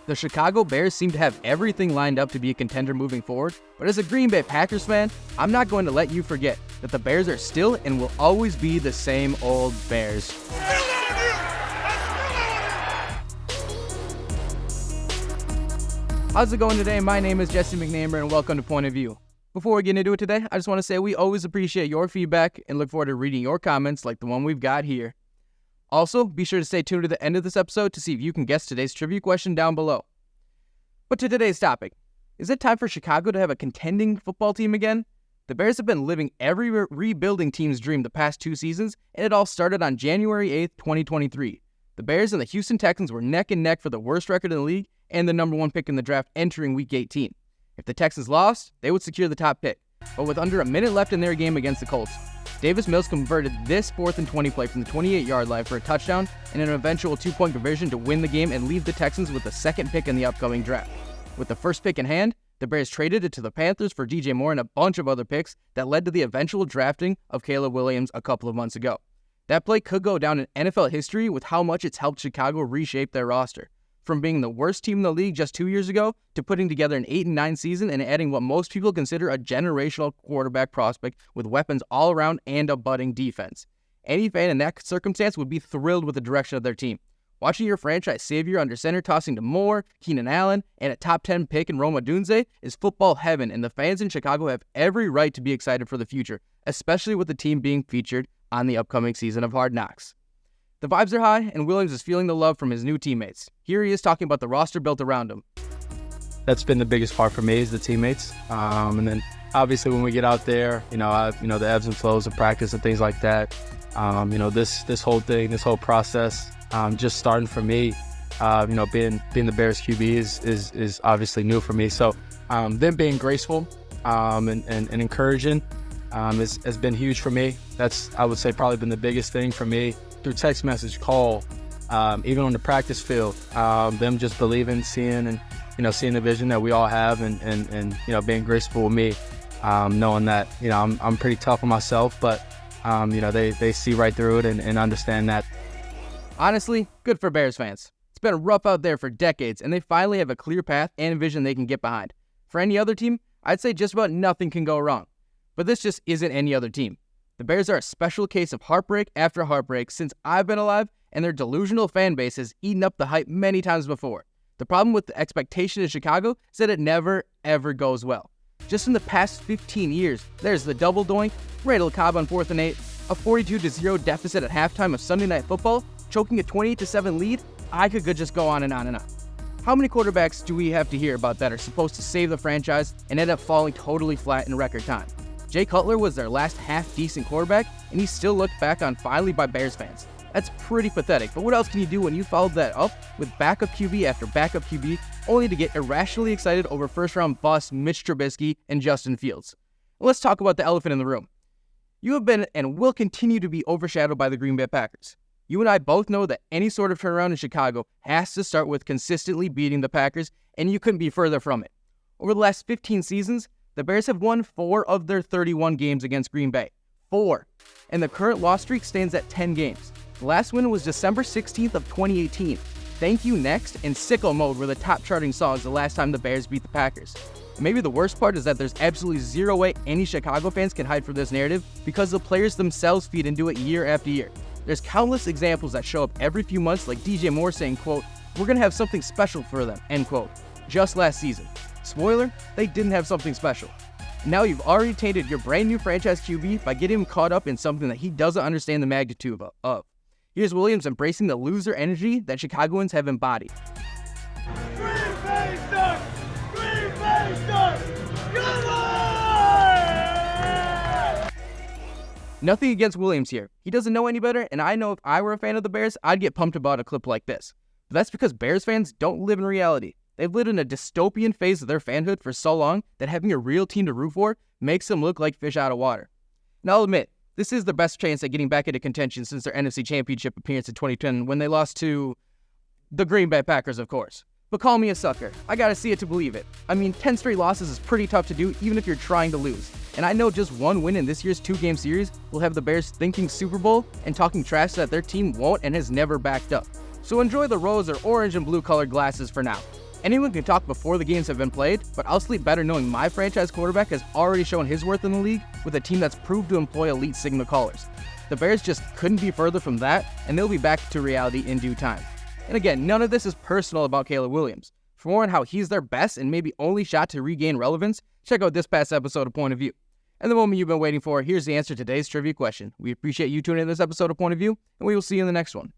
The Chicago Bears seem to have everything lined up to be a contender moving forward, but as a Green Bay Packers fan, I'm not going to let you forget that the Bears are still and will always be the same old Bears. How's it going today? My name is Jesse McNamara and welcome to Point of View. Before we get into it today, I just want to say we always appreciate your feedback and look forward to reading your comments like the one we've got here. Also, be sure to stay tuned to the end of this episode to see if you can guess today's trivia question down below. But to today's topic, is it time for Chicago to have a contending football team again? The Bears have been living every rebuilding team's dream the past 2 seasons, and it all started on January 8th, 2023. The Bears and the Houston Texans were neck and neck for the worst record in the league and the number 1 pick in the draft entering Week 18. If the Texans lost, they would secure the top pick. But with under a minute left in their game against the Colts, Davis Mills converted this 4th and 20 play from the 28-yard line for a touchdown and an eventual 2-point conversion to win the game and leave the Texans with the 2nd pick in the upcoming draft. With the 1st pick in hand, the Bears traded it to the Panthers for DJ Moore and a bunch of other picks that led to the eventual drafting of Caleb Williams a couple of months ago. That play could go down in NFL history with how much it's helped Chicago reshape their roster. From being the worst team in the league just 2 years ago to putting together an 8-9 season and adding what most people consider a generational quarterback prospect with weapons all around and a budding defense. Any fan in that circumstance would be thrilled with the direction of their team. Watching your franchise savior under center tossing to Moore, Keenan Allen, and a top 10 pick in Rome Odunze is football heaven, and the fans in Chicago have every right to be excited for the future, especially with the team being featured on the upcoming season of Hard Knocks. The vibes are high, and Williams is feeling the love from his new teammates. Here he is talking about the roster built around him. That's been the biggest part for me is the teammates. And then obviously when we get out there, the ebbs and flows of practice and things like that. This whole thing, this whole process, just starting for me, being the Bears QB is obviously new for me. So them being graceful and encouraging has been huge for me. That's, I would say, probably been the biggest thing for me. Through text message, call, even on the practice field, them just believing, seeing, and seeing the vision that we all have, and being graceful with me, knowing that I'm pretty tough on myself, but they see right through it and understand that. Honestly, good for Bears fans. It's been rough out there for decades, and they finally have a clear path and vision they can get behind. For any other team, I'd say just about nothing can go wrong, but this just isn't any other team. The Bears are a special case of heartbreak after heartbreak since I've been alive, and their delusional fan base has eaten up the hype many times before. The problem with the expectation in Chicago is that it never, ever goes well. Just in the past 15 years, there's the double doink, Randall Cobb on 4th and 8, a 42-0 deficit at halftime of Sunday Night Football, choking a 28-7 lead. I could just go on and on and on. How many quarterbacks do we have to hear about that are supposed to save the franchise and end up falling totally flat in record time? Jay Cutler was their last half-decent quarterback, and he's still looked back on fondly by Bears fans. That's pretty pathetic, but what else can you do when you followed that up with backup QB after backup QB, only to get irrationally excited over first-round bust Mitch Trubisky and Justin Fields? Let's talk about the elephant in the room. You have been and will continue to be overshadowed by the Green Bay Packers. You and I both know that any sort of turnaround in Chicago has to start with consistently beating the Packers, and you couldn't be further from it. Over the last 15 seasons, the Bears have won 4 of their 31 games against Green Bay. 4. And the current loss streak stands at 10 games. The last win was December 16th of 2018. Thank You Next and Sicko Mode were the top charting songs the last time the Bears beat the Packers. And maybe the worst part is that there's absolutely zero way any Chicago fans can hide from this narrative because the players themselves feed into it year after year. There's countless examples that show up every few months, like DJ Moore saying, quote, "We're going to have something special for them," end quote, just last season. Spoiler, they didn't have something special. Now you've already tainted your brand new franchise QB by getting him caught up in something that he doesn't understand the magnitude of. Here's Williams embracing the loser energy that Chicagoans have embodied. Green Bay sucks! Green Bay sucks! Come on! Nothing against Williams here. He doesn't know any better, and I know if I were a fan of the Bears, I'd get pumped about a clip like this. But that's because Bears fans don't live in reality. They've lived in a dystopian phase of their fanhood for so long that having a real team to root for makes them look like fish out of water. Now I'll admit, this is the best chance at getting back into contention since their NFC Championship appearance in 2010 when they lost to the Green Bay Packers, of course. But call me a sucker. I gotta see it to believe it. I mean, 10 straight losses is pretty tough to do even if you're trying to lose. And I know just one win in this year's 2-game series will have the Bears thinking Super Bowl and talking trash that their team won't and has never backed up. So enjoy the rose or orange and blue colored glasses for now. Anyone can talk before the games have been played, but I'll sleep better knowing my franchise quarterback has already shown his worth in the league with a team that's proved to employ elite signal callers. The Bears just couldn't be further from that, and they'll be back to reality in due time. And again, none of this is personal about Caleb Williams. For more on how he's their best and maybe only shot to regain relevance, check out this past episode of Point of View. And the moment you've been waiting for, here's the answer to today's trivia question. We appreciate you tuning in to this episode of Point of View, and we will see you in the next one.